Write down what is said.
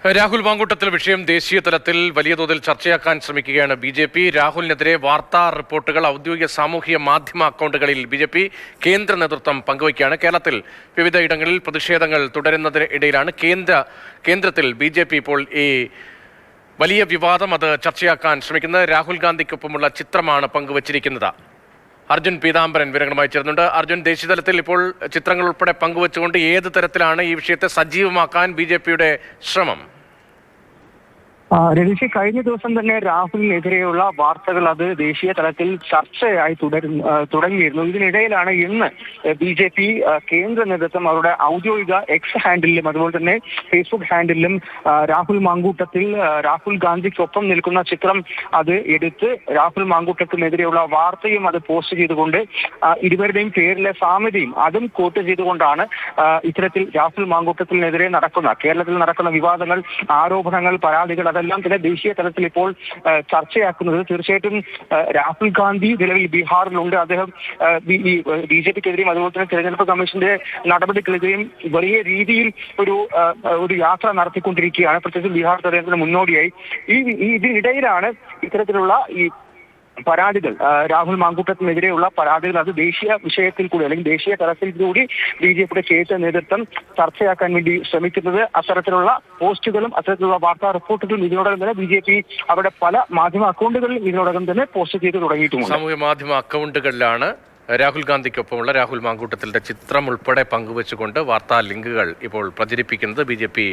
രാഹുൽ മാങ്കൂട്ടത്തിൽ വിഷയം ദേശീയ തലത്തിൽ വലിയ തോതിൽ ചർച്ചയാക്കാൻ ശ്രമിക്കുകയാണ് ബി.ജെ.പി. രാഹുലിനെതിരെ വാർത്താ റിപ്പോർട്ടുകൾ ഔദ്യോഗിക സാമൂഹിക മാധ്യമ അക്കൗണ്ടുകളിൽ ബി.ജെ.പി. കേന്ദ്ര നേതൃത്വം പങ്കുവയ്ക്കുകയാണ്. കേരളത്തിൽ വിവിധ ഇടങ്ങളിൽ പ്രതിഷേധങ്ങൾ തുടരുന്നതിനിടയിലാണ് കേന്ദ്രത്തിൽ ബി.ജെ.പി. ഇപ്പോൾ ഈ വലിയ വിവാദം അത് ചർച്ചയാക്കാൻ ശ്രമിക്കുന്നത്. രാഹുൽ ഗാന്ധിക്കൊപ്പമുള്ള ചിത്രമാണ് പങ്കുവച്ചിരിക്കുന്നത്. അർജുൻ പീതാംബരൻ വിവരങ്ങളുമായി ചേർന്നുണ്ട്. അർജുൻ, ദേശീയതലത്തിൽ ഇപ്പോൾ ചിത്രങ്ങൾ ഉൾപ്പെടെ പങ്കുവച്ചുകൊണ്ട് ഏത് തരത്തിലാണ് ഈ വിഷയത്തെ സജീവമാക്കാൻ ബി.ജെ.പിയുടെ ശ്രമം? രതീഷ്, കഴിഞ്ഞ ദിവസം തന്നെ രാഹുലിനെതിരെയുള്ള വാർത്തകൾ അത് ദേശീയ തലത്തിൽ ചർച്ചയായി തുടങ്ങിയിരുന്നു. ഇതിനിടയിലാണ് ഇന്ന് ബി.ജെ.പി. കേന്ദ്ര നേതൃത്വം അവരുടെ ഔദ്യോഗിക എക്സ് ഹാൻഡിലും അതുപോലെ തന്നെ ഫേസ്ബുക്ക് ഹാൻഡിലും രാഹുൽ മാങ്കൂട്ടത്തിൽ രാഹുൽ ഗാന്ധിക്കൊപ്പം നിൽക്കുന്ന ചിത്രം അത് എടുത്ത് രാഹുൽ മാങ്കൂട്ടത്തിനെതിരെയുള്ള വാർത്തയും അത് പോസ്റ്റ് ചെയ്തുകൊണ്ട് ഇരുവരുടെയും പേരിലെ സാമ്യതയും അതും കോട്ട് ചെയ്തുകൊണ്ടാണ് ഇത്തരത്തിൽ രാഹുൽ മാങ്കൂട്ടത്തിനെതിരെ കേരളത്തിൽ നടക്കുന്ന വിവാദങ്ങൾ, ആരോപണങ്ങൾ, പരാതികൾ അതെല്ലാം തന്നെ ദേശീയ തലത്തിൽ ഇപ്പോൾ ചർച്ചയാക്കുന്നത്. തീർച്ചയായിട്ടും രാഹുൽ ഗാന്ധി നിലവിൽ ബീഹാറിലുണ്ട്. അദ്ദേഹം ബി.ജെ.പിക്കെതിരെയും അതുപോലെ തന്നെ തെരഞ്ഞെടുപ്പ് കമ്മീഷന്റെ നടപടിക്കെതിരെയും വലിയ രീതിയിൽ ഒരു യാത്ര നടത്തിക്കൊണ്ടിരിക്കുകയാണ്, പ്രത്യേകിച്ച് ബീഹാർ തെരഞ്ഞെടുപ്പിന് മുന്നോടിയായി. ഇതിനിടയിലാണ് ഇത്തരത്തിലുള്ള ഈ പരാതികൾ, രാഹുൽ മാങ്കൂട്ടത്തിനെതിരെയുള്ള പരാതികൾ അത് ദേശീയ വിഷയത്തിൽ കൂടി അല്ലെങ്കിൽ ദേശീയ തലത്തിൽ കൂടി ബി.ജെ.പിയുടെ കേന്ദ്ര നേതൃത്വം ചർച്ചയാക്കാൻ വേണ്ടി ശ്രമിക്കുന്നത്. അത്തരത്തിലുള്ള പോസ്റ്റുകളും അത്തരത്തിലുള്ള വാർത്താ റിപ്പോർട്ടുകളും ഇതിനോടകം തന്നെ ബി.ജെ.പി. അവരുടെ പല മാധ്യമ അക്കൗണ്ടുകളിൽ ഇതിനോടകം തന്നെ പോസ്റ്റ് ചെയ്ത് തുടങ്ങിയിട്ടുമുണ്ട്. സാമൂഹ്യ മാധ്യമ അക്കൗണ്ടുകളിലാണ് രാഹുൽ ഗാന്ധിക്കൊപ്പമുള്ള രാഹുൽ മാങ്കൂട്ടത്തിന്റെ ചിത്രം ഉൾപ്പെടെ പങ്കുവച്ചുകൊണ്ട് വാർത്താ ലിങ്കുകൾ ഇപ്പോൾ പ്രചരിപ്പിക്കുന്നത് ബി.ജെ.പി.